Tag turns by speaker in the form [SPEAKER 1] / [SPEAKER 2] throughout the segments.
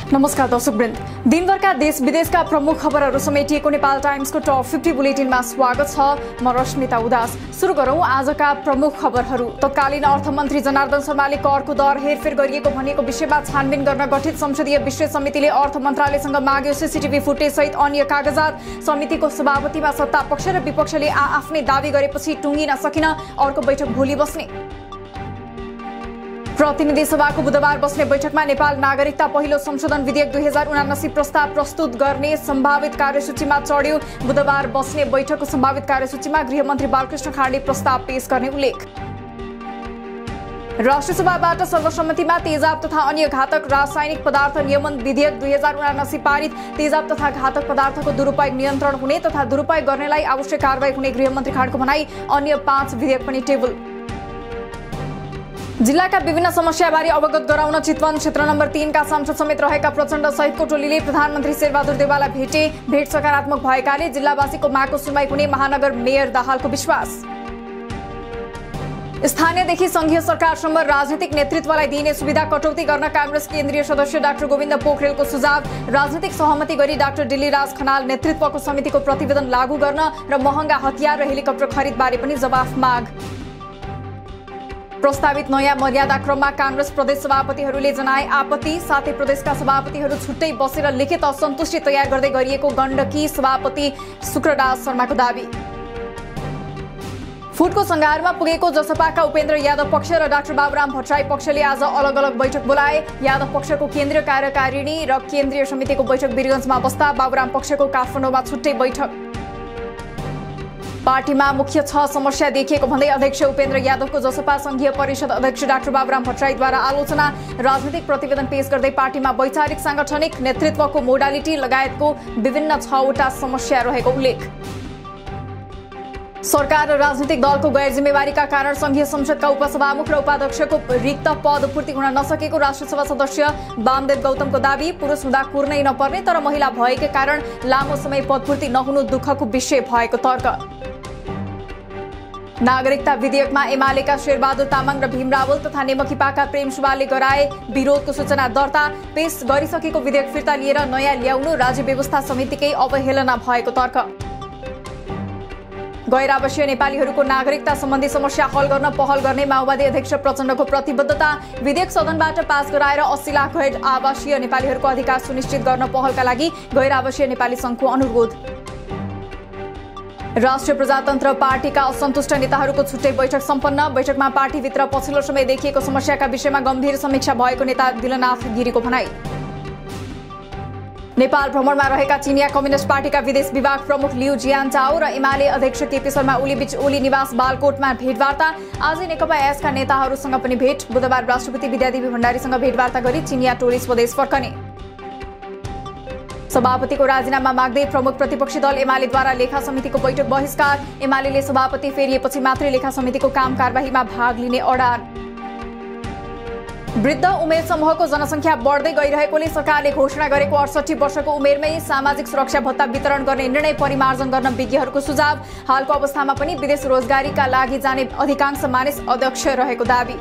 [SPEAKER 1] नमस्कार दर्शकवृन्द, दिनभरका देश विदेशका प्रमुख खबरहरू समेटिएको नेपाल टाइम्सको टप 50 बुलेटिनमा स्वागत छ। म रश्मिता उदास। सुरु गरौं आजका प्रमुख खबरहरू। तत्कालीन अर्थमन्त्री जनार्दन शर्माले करको दर हेरफेर गरिएको भनेको विषयमा छानबिन गर्न गठित संसदीय विशेष समितिले अर्थ मन्त्रालयसँग माग्यो सीसीटीभी फुटेज सहित अन्य कागजात। समितिको सभापतिमा सत्ता पक्ष र विपक्षले आफ्नै दावी गरेपछि टुङ्गिन सकिन, अर्को बैठक भोलि बस्ने। प्रतिनिधि सभाको बुधबार बस्ने बैठकमा नेपाल नागरिकता पहिलो संशोधन विधेयक 2079 प्रस्ताव प्रस्तुत गर्ने सम्भावित कार्यसूचीमा चढ्यो। बुधबार बस्ने बैठकको सम्भावित कार्यसूचीमा गृहमन्त्री बालकृष्ण खाँडले प्रस्ताव पेश गर्ने उल्लेख। राष्ट्रिय सभाबाट सर्वसम्मतिमा तेजाब तथा अन्य घातक रासायनिक पदार्थ नियमन विधेयक 2079 पारित। तेजाब तथा घातक पदार्थको दुरुपयोग नियन्त्रण हुने तथा दुरुपयोग गर्नेलाई आवश्यक कारबाही हुने गृहमन्त्री खाँडको भनाई। अन्य 5 विधेयक पनि टेबल। जिल्लाका विभिन्न समस्याबारे अवगत गराउन चितवन क्षेत्र नम्बर 3 का सांसद समेत रहेका प्रचण्ड सहितको टोलीले प्रधानमन्त्री शेरबहादुर देउवालाई भेटे। भेट सकारात्मक भएकाले जिल्लावासीको मागको सुनवाई हुने महानगर मेयर दाहालको विश्वास। स्थानीयदेखि संघीय सरकारसम्म राजनीतिक नेतृत्वलाई दिइने सुविधा कटौती गर्न कांग्रेस केन्द्रीय सदस्य डाक्टर गोविन्द पोखरेलको सुझाव। राजनीतिक सहमति गरी डाक्टर डिल्लीराज खनाल नेतृत्वको समितिको प्रतिवेदन लागू गर्न र महँगा हतियार र हेलिकप्टर खरिदबारे पनि जवाफ माग। प्रस्तावित नयाँ मर्यादा क्रममा कांग्रेस प्रदेश सभापतिहरूले जनाए आपत्ति। साथै प्रदेशका सभापतिहरू छुट्टै बसेर लिखित असन्तुष्टि तयार गर्दै गरिएको गण्डकी सभापति शुक्रदास शर्माको दावी। फुटको संघारमा पुगेको जसपाका उपेन्द्र यादव पक्ष र डाक्टर बाबुराम भट्टराई पक्षले आज अलग अलग बैठक बोलाए। यादव पक्षको केन्द्रीय कार्यकारिणी र केन्द्रीय समितिको बैठक वीरगञ्जमा बस्दा बाबुराम पक्षको काठमाडौँमा छुट्टै बैठक। पार्टीमा मुख्य 6 समस्या देखिएको भन्दै अध्यक्ष उपेन्द्र यादवको जसपा संघीय परिषद अध्यक्ष डाक्टर बाबुराम भट्टराईद्वारा आलोचना। राजनीतिक प्रतिवेदन पेश गर्दै पार्टीमा वैचारिक सांगठनिक नेतृत्वको मोडालिटी लगायतको विभिन्न 6वटा समस्या रहेको उल्लेख। सरकार र राजनीतिक दलको गैर जिम्मेवारीका कारण संघीय संसदका उपसभामुख र उपाध्यक्षको रिक्त पद पूर्ति हुन नसकेको राष्ट्रिय सभा सदस्य वामदेव गौतमको दावी। पुरुष हुँदा कुर्नै नपर्ने तर महिला भएकै कारण लामो समय पदपूर्ति नहुनु दुःखको विषय भएको तर्क। नागरिकता विधेयकमा एमालेका शेरबहादुर तामाङ र भीम रावल तथा नेमखिपाका प्रेम सुवालले गराए विरोधको सूचना दर्ता। पेश गरिसकेको विधेयक फिर्ता लिएर नयाँ ल्याउनु राज्य व्यवस्था समितिकै अवहेलना भएको तर्क। गैर आवासीय नेपालीहरूको नागरिकता सम्बन्धी समस्या हल गर्न पहल गर्ने माओवादी अध्यक्ष प्रचण्डको प्रतिबद्धता। विधेयक सदनबाट पास गराएर 80 लाख गैर आवासीय नेपालीहरूको अधिकार सुनिश्चित गर्न पहलका लागि गैर आवासीय नेपाली संघको अनुरोध। राष्ट्रिय प्रजातन्त्र पार्टीका असन्तुष्ट नेताहरूको छुट्टै बैठक सम्पन्न। बैठकमा पार्टीभित्र पछिल्लो समय देखिएको समस्याका विषयमा गम्भीर समीक्षा भएको नेता दिलनाथ गिरीको भनाई। नेपाल भ्रमणमा रहेका चिनिया कम्युनिस्ट पार्टीका विदेश विभाग प्रमुख लिउ जियानचाओ र एमाले अध्यक्ष केपी शर्मा ओली बीच ओली निवास बालकोटमा भेटवार्ता। आजै नेकपा एसका नेताहरूसँग पनि भेट। बुधबार राष्ट्रपति विद्यादेवी भण्डारीसँग भेटवार्ता गरी चिनिया टोली स्वदेश फर्कने। सभापतिको राजीनामा माग्दै प्रमुख प्रतिपक्षी दल एमालेद्वारा लेखा समितिको बैठक बहिष्कार। एमाले सभापति फेरिएपछि मात्रै लेखा समितिको काम कारबाहीमा भाग लिने अडार। वृद्ध उमेर समूहको जनसङ्ख्या बढ्दै गइरहेकोले सरकारले घोषणा गरेको 68 वर्षको उमेरमै सामाजिक सुरक्षा भत्ता वितरण गर्ने निर्णय परिमार्जन गर्न विज्ञहरूको सुझाव। हालको अवस्थामा पनि विदेश रोजगारीका लागि जाने अधिकांश मानिस अध्यक्ष रहेको दावी।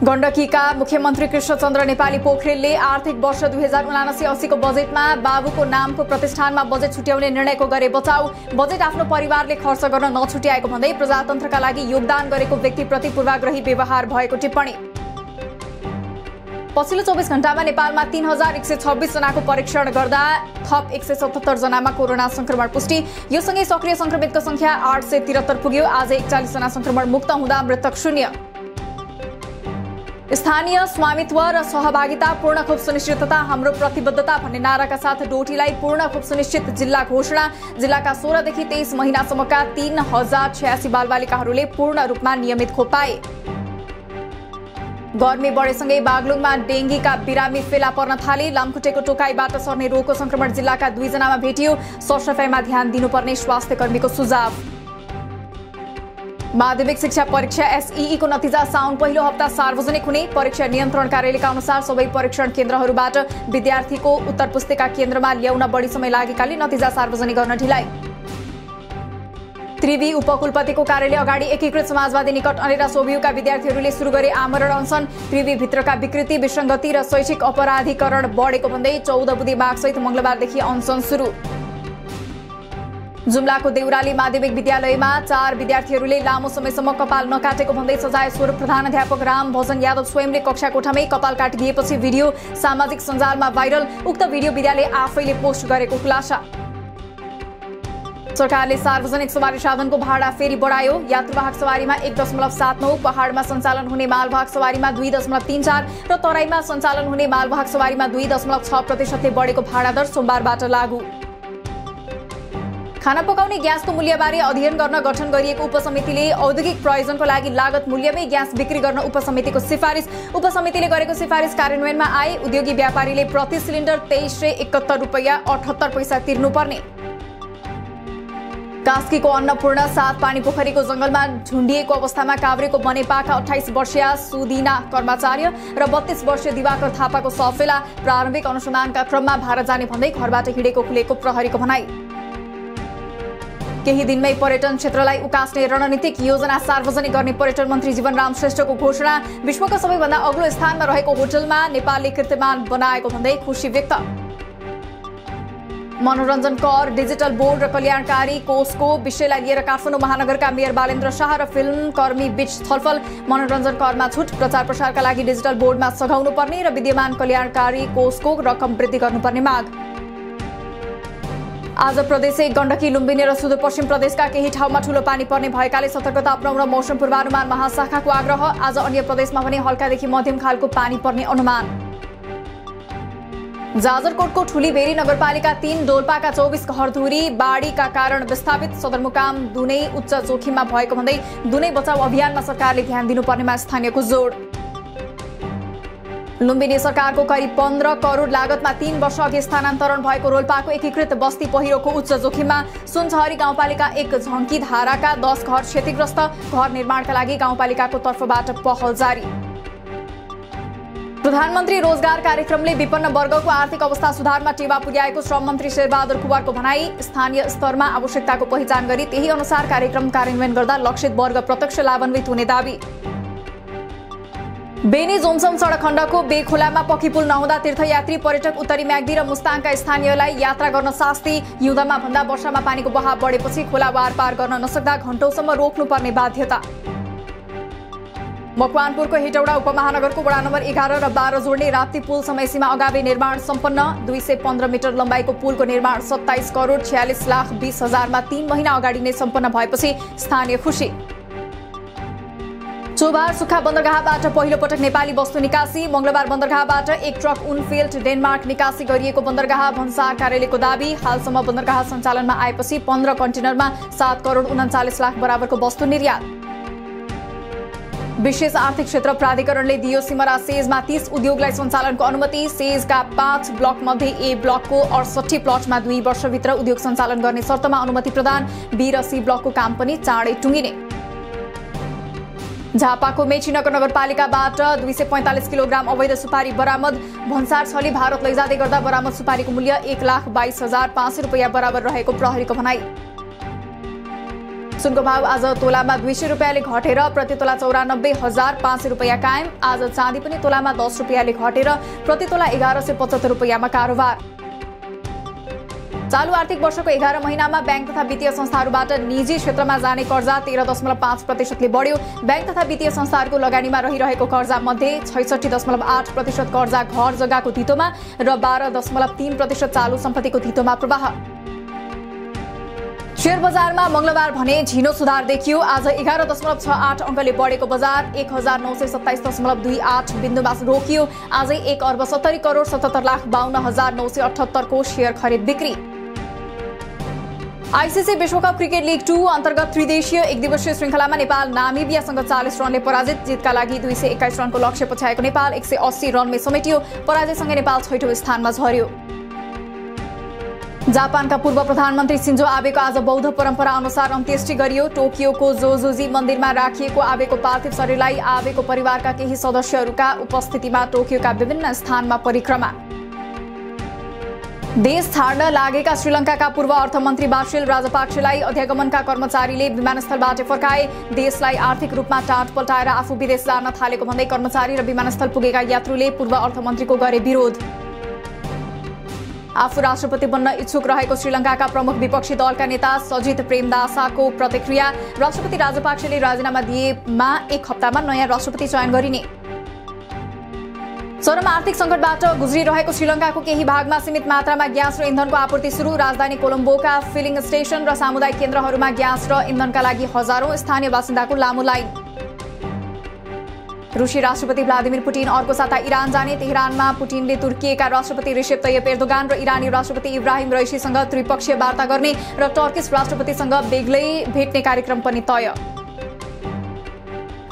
[SPEAKER 1] गण्डकीका मुख्यमन्त्री कृष्णचन्द्र नेपाली पोखरेलले आर्थिक वर्ष 2079-80 को बजेटमा बाबुको नामको प्रतिष्ठानमा बजेट छुट्याउने निर्णयको गरे बचाउ। बजेट आफ्नो परिवारले खर्च गर्न नछुट्याएको भन्दै प्रजातन्त्रका लागि योगदान गरेको व्यक्तिप्रति पूर्वाग्रही व्यवहार भएको टिप्पणी। पछिल्लो 24 घण्टामा नेपालमा 3126 जनाको परीक्षण गर्दा थप 177 जनामा कोरोना संक्रमण पुष्टि। यो सँगै सक्रिय संक्रमितको संख्या 873 पुग्यो। आज 41 जना संक्रमण मुक्त हुँदा मृतक 0। स्थानीय स्वामित्व र सहभागिता पूर्ण खोप सुनिश्चितता हाम्रो प्रतिबद्धता भन्ने नाराका साथ डोटीलाई पूर्ण खोप सुनिश्चित जिल्ला घोषणा। जिल्लाका 16 देखि 23 महिनासम्मका 3086 बालबालिकाहरूले पूर्ण रूपमा नियमित खोप पाए। गर्मी बढेसँगै बागलुङमा डेंगीका बिरामी फेला पर्न थाले। लामखुट्टेको टोकाइबाट सर्ने रोगको संक्रमण जिल्लाका 2 जनामा भेटियो। सरसफाइमा ध्यान दिनुपर्ने स्वास्थ्य कर्मीको सुझाव। माध्यमिक शिक्षा परीक्षा एसईई को नतिजा साउन पहिलो हप्ता सार्वजनिक हुने। परीक्षा नियन्त्रण कार्यालयका अनुसार सबै परीक्षण केन्द्रहरूबाट विद्यार्थीको उत्तर पुस्तिका केन्द्रमा ल्याउन बढी समय लागेकाले नतिजा सार्वजनिक गर्न ढिलाइ। त्रिवी उपकुलपतिको कार्यालय अगाडि एकीकृत समाजवादी निकट अनेरा सोभियुका विद्यार्थीहरूले सुरु गरे आमरण अनसन। त्रिवी भित्रका विकृति, विसङ्गति र शैक्षिक अपराधीकरण बढेको भन्दै 14 बुधे मागसहित मंगलबारदेखि अनसन सुरु। जुम्लाको देउराली माध्यमिक विद्यालयमा 4 विद्यार्थीहरूले लामो समयसम्म कपाल नकाटेको भन्दै सजाय स्वरूप प्रधानाध्यापक राम भजन यादव स्वयंले कक्षा कोठामै कपाल काटिदिएपछि भिडियो सामाजिक सञ्जालमा भाइरल। उक्त भिडियो विद्यालय आफैले पोस्ट गरेको खुलासा। सरकारले सार्वजनिक सवारी साधनको भाडा फेरि बढायो। यात्रुवाहक सवारीमा 1.79, पहाडमा सञ्चालन हुने मालवाहक सवारीमा 2.34 र तराईमा सञ्चालन हुने मालवाहक सवारीमा 2.6% बढेको भाडा दर सोमबारबाट लागू। खाना पकाउने ग्यासको मूल्यबारे अध्ययन गर्न गठन गरिएको उपसमितिले औद्योगिक प्रयोजनको लागि लागत मूल्यमै ग्यास बिक्री गर्न उपसमितिको सिफारिस। उपसमितिले गरेको सिफारिस कार्यान्वयनमा आए। उद्योगी व्यापारीले प्रति सिलिन्डर 2371 रुपैयाँ 78 पैसा तिर्नुपर्ने। कास्कीको अन्नपूर्ण 7 पानी पोखरीको जंगलमा झुन्डिएको अवस्थामा काभ्रेको बनेपाका 28 वर्षीय सुदिना कर्मचार्य र 32 वर्षीय दिवाकर थापाको शव फेला। प्रारम्भिक अनुसन्धानका क्रममा भारत जाने भन्दै घरबाट हिँडेको खुलेको प्रहरीको भनाई। केही दिनमै पर्यटन क्षेत्रलाई उकास्ने रणनीतिक योजना सार्वजनिक गर्ने पर्यटन मन्त्री जीवनराम श्रेष्ठको घोषणा। विश्वका सबैभन्दा अग्लो स्थानमा रहेको होटलमा नेपालले कीर्तिमान बनाएको भन्दै खुशी व्यक्त। मनोरञ्जन कर, डिजिटल बोर्ड र कल्याणकारी कोषको विषयलाई लिएर काठमाडौँ महानगरका मेयर बालेन्द्र शाह र फिल्म कर्मी बीच छलफल। मनोरञ्जन करमा छुट, प्रचार प्रसारका लागि डिजिटल बोर्डमा सघाउनु पर्ने र विद्यमान कल्याणकारी कोषको रकम वृद्धि गर्नुपर्ने माग। आज प्रदेशै गण्डकी, लुम्बिनी र सुदूरपश्चिम प्रदेशका केही ठाउँमा ठूलो पानी पर्ने भएकाले सतर्कता अपनाउन मौसम पूर्वानुमान महाशाखाको आग्रह। आज अन्य प्रदेशमा भने हल्कादेखि मध्यम खालको पानी पर्ने अनुमान। जाजरकोटको ठुलीबेरी नगरपालिका 3 डोल्पाका 24 घरधुरी बाढीका कारण विस्थापित। सदरमुकाम दुनै उच्च जोखिममा भएको भन्दै दुनै बचाउ अभियानमा सरकारले ध्यान दिनुपर्नेमा स्थानीयको जोड। लुम्बिनी सरकारको करिब 15 करोड लागतमा 3 वर्ष अघि स्थानान्तरण भएको रोल्पाको एकीकृत बस्ती पहिरोको उच्च जोखिममा। सुनचहरी गाउँपालिका 1 झङ्की धाराका 10 घर क्षतिग्रस्त। घर निर्माणका लागि गाउँपालिकाको तर्फबाट पहल जारी। प्रधानमन्त्री रोजगार कार्यक्रमले विपन्न वर्गको आर्थिक अवस्था सुधारमा टेवा पुर्याएको श्रम मन्त्री शेरबहादुर कुँवरको भनाई। स्थानीय स्तरमा आवश्यकताको पहिचान गरी त्यही अनुसार कार्यक्रम कार्यान्वयन गर्दा लक्षित वर्ग प्रत्यक्ष लाभान्वित हुने दावी। बेनी जोमसम सडक खण्डको बेखोलामा पक्की पुल नहुँदा तीर्थयात्री, पर्यटक, उत्तरी म्याग्दी र मुस्ताङका स्थानीयलाई यात्रा गर्न शास्ति। हिउँदमा भन्दा वर्षामा पानीको बहाव बढेपछि खोला वारपार गर्न नसक्दा घण्टौसम्म रोक्नुपर्ने बाध्यता। मकवानपुरको हेटौडा उपमहानगरको वडा नम्बर 11 र 12 जोड्ने राप्ती पुल समयसीमा अगावै निर्माण सम्पन्न। 215 मिटर लम्बाइको पुलको निर्माण 27 करोड 46 लाख 20 हजारमा 3 महिना अगाडि नै सम्पन्न भएपछि स्थानीय खुसी। चोभार सुक्खा बन्दरगाहबाट पहिलो पटक नेपाली वस्तु निकासी। मंगलबार बन्दरगाहबाट 1 ट्रक उनफिल्ड डेनमार्क निकासी गरिएको बन्दरगाह भन्सार कार्यालयको दावी। हालसम्म बन्दरगाह सञ्चालनमा आएपछि 15 कन्टेनरमा 7 करोड 39 लाख बराबरको वस्तु निर्यात। विशेष आर्थिक क्षेत्र प्राधिकरणले दियो सिमरा सेजमा 30 उद्योगलाई सञ्चालनको अनुमति। सेजका 5 ब्लक मध्ये ए ब्लकको 68 प्लटमा 2 वर्षभित्र उद्योग सञ्चालन गर्ने शर्तमा अनुमति प्रदान। बी र सी ब्लकको काम पनि चाँडै टुङ्गिने। झापाको मेचीनगर नगरपालिकाबाट 245 किलोग्राम अवैध सुपारी बरामद। भन्सार छली भारत लैजाँदै गर्दा बरामद सुपारीको मूल्य 1,22,500 रुपैयाँ बराबर रहेको प्रहरीको भनाई। सुनको भाव आज तोलामा 200 रुपैयाँले घटेर प्रति तोला 94,500 रुपैयाँ कायम। आज चाँदी पनि तोलामा 10 रुपैयाँले घटेर प्रति तोला 1175 रुपैयाँमा कारोबार। चालू आर्थिक वर्षको 11 महिनामा बैंक तथा वित्तीय संस्थाहरूबाट निजी क्षेत्रमा जाने कर्जा 13.5%ले बढ्यो। बैंक तथा वित्तीय संस्थाहरूको लगानीमा रहिरहेको कर्जा मध्ये 66.8% कर्जा घर जग्गाको धितोमा र 12.3% चालू सम्पत्तिको धितोमा प्रवाह। शेयर बजारमा मंगलबार भने झिनो सुधार देखियो। आज 11.68 अङ्कले बढेको बजार 1927.28 बिन्दुमा रोकियो। आजै 1,70,77,52,978 को शेयर खरिद बिक्री। आईसीसी विश्वकप क्रिकेट लीग 2 अन्तर्गत त्रिदेशीय एकदिवसीय श्रृङ्खलामा नेपाल नामिबियासँग 40 रनले पराजित। जितका लागि 221 रनको लक्ष्य पछ्याएको नेपाल 180 रनमै समेटियो। पराजयसँगै नेपाल 6औं स्थानमा झर्यो। जापानका पूर्व प्रधानमन्त्री सिन्जो आबेको आज बौद्ध परम्परा अनुसार अन्त्येष्टि गरियो। टोकियोको जोजोजी मन्दिरमा राखिएको आबेको पार्थिव शरीरलाई आबेको परिवारका केही सदस्यहरूका उपस्थितिमा टोकियोका विभिन्न स्थानमा परिक्रमा। देश छाड्न लागेका श्रीलङ्काका पूर्व अर्थमन्त्री बासिल राजपाक्सेलाई अध्यागमनका कर्मचारीले विमानस्थलबाट फर्काए। देशलाई आर्थिक रूपमा टाँट पल्टाएर आफू विदेश जान थालेको भन्दै कर्मचारी र विमानस्थल पुगेका यात्रुले पूर्व अर्थमन्त्रीको गरे विरोध। आफू राष्ट्रपति बन्न इच्छुक रहेको श्रीलङ्काका प्रमुख विपक्षी दलका नेता सजित प्रेमदासाको प्रतिक्रिया। राष्ट्रपति राजपाक्सेले राजीनामा दिएमा 1 हप्तामा नयाँ राष्ट्रपति चयन गरिने। चरम आर्थिक सङ्कटबाट गुज्रिरहेको श्रीलङ्काको केही भागमा सीमित मात्रामा ग्यास र इन्धनको आपूर्ति सुरु। राजधानी कोलम्बोका फिलिङ स्टेसन र सामुदायिक केन्द्रहरूमा ग्यास र इन्धनका लागि हजारौं स्थानीय बासिन्दाको लामो लाइन। रुसी राष्ट्रपति भ्लादिमिर पुटिन अर्को साता इरान जाने। तेहरानमा पुटिनले तुर्कीका राष्ट्रपति रिसेप तय्यप एर्दोगान र इरानी राष्ट्रपति इब्राहिम रइसीसँग त्रिपक्षीय वार्ता गर्ने र टर्किस राष्ट्रपतिसँग बेग्लै भेट्ने कार्यक्रम पनि तय।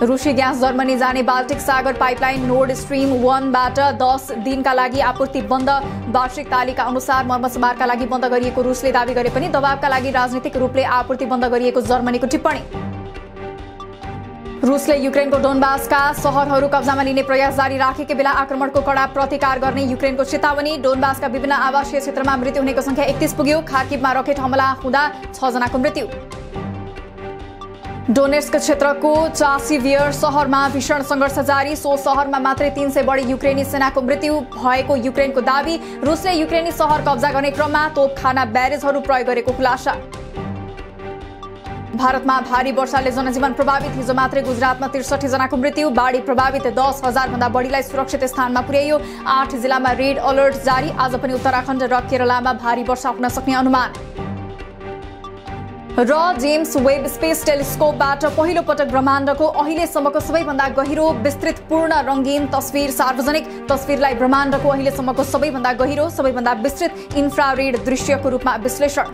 [SPEAKER 1] रुसी ग्यास जर्मनी जाने बाल्टिक सागर पाइपलाइन नोर्ड स्ट्रिम 1 बाट 10 दिनका लागि आपूर्ति बन्द। वार्षिक तालिका अनुसार मर्मसमारका लागि बन्द गरिएको रुसले दावी गरे पनि दबावका लागि राजनीतिक रूपले आपूर्ति बन्द गरिएको जर्मनीको टिप्पणी। रुसले युक्रेनको डोनबासका सहरहरू कब्जामा लिने प्रयास जारी राखेकै बेला आक्रमणको कडा प्रतिकार गर्ने युक्रेनको चेतावनी। डोनबासका विभिन्न आवासीय क्षेत्रमा मृत्यु हुनेको संख्या 31 पुग्यो। खार्किभमा रकेट हमला हुँदा 6 जनाको मृत्यु। डोनेट्स्क क्षेत्रको चासिभियर शहरमा भीषण संघर्ष जारी। सो शहरमा मात्रै 300 बढी युक्रेनी सेनाको मृत्यु भएको युक्रेनको दावी। रुसले युक्रेनी शहर कब्जा गर्ने क्रममा तोपखाना ब्यारेजहरू प्रयोग गरेको खुलासा। भारतमा भारी वर्षाले जनजीवन प्रभावित। हिजो मात्रै गुजरातमा 63 जनाको मृत्यु। बाढी प्रभावित 10,000 भन्दा बढीलाई सुरक्षित स्थानमा पुर्याइयो। 8 जिल्लामा रेड अलर्ट जारी। आज पनि उत्तराखण्ड र केरलमा भारी वर्षा हुन सक्ने अनुमान। र जेम्स वेब स्पेस टेलिस्कोपबाट पहिलो पटक ब्रह्माण्डको अहिलेसम्मको सबैभन्दा गहिरो विस्तृत पूर्ण रंगीन तस्विर सार्वजनिक। तस्विरलाई ब्रह्माण्डको अहिलेसम्मको सबैभन्दा गहिरो सबैभन्दा विस्तृत इन्फ्रारेड दृश्यको रूपमा विश्लेषण।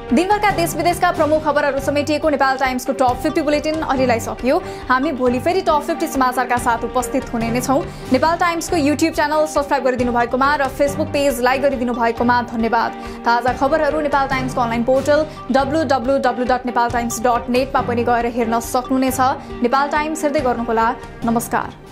[SPEAKER 1] दिनभरका देश विदेशका प्रमुख खबरहरू समेटिएको नेपाल टाइम्सको टप 50 बुलेटिन अहिलेलाई सकियो। हामी भोलि फेरि टप 50 समाचारका साथ उपस्थित हुने नै छौं। नेपाल टाइम्सको युट्युब च्यानल सब्स्क्राइब गरिदिनु भएकोमा र फेसबुक पेज लाइक गरिदिनु भएकोमा धन्यवाद। ताजा खबरहरू नेपाल टाइम्सको अनलाइन पोर्टल www.nepaltimes.net मा पनि गएर हेर्न सक्नुहुनेछ। नेपाल टाइम्स हेर्दै गर्नुहोला। नमस्कार।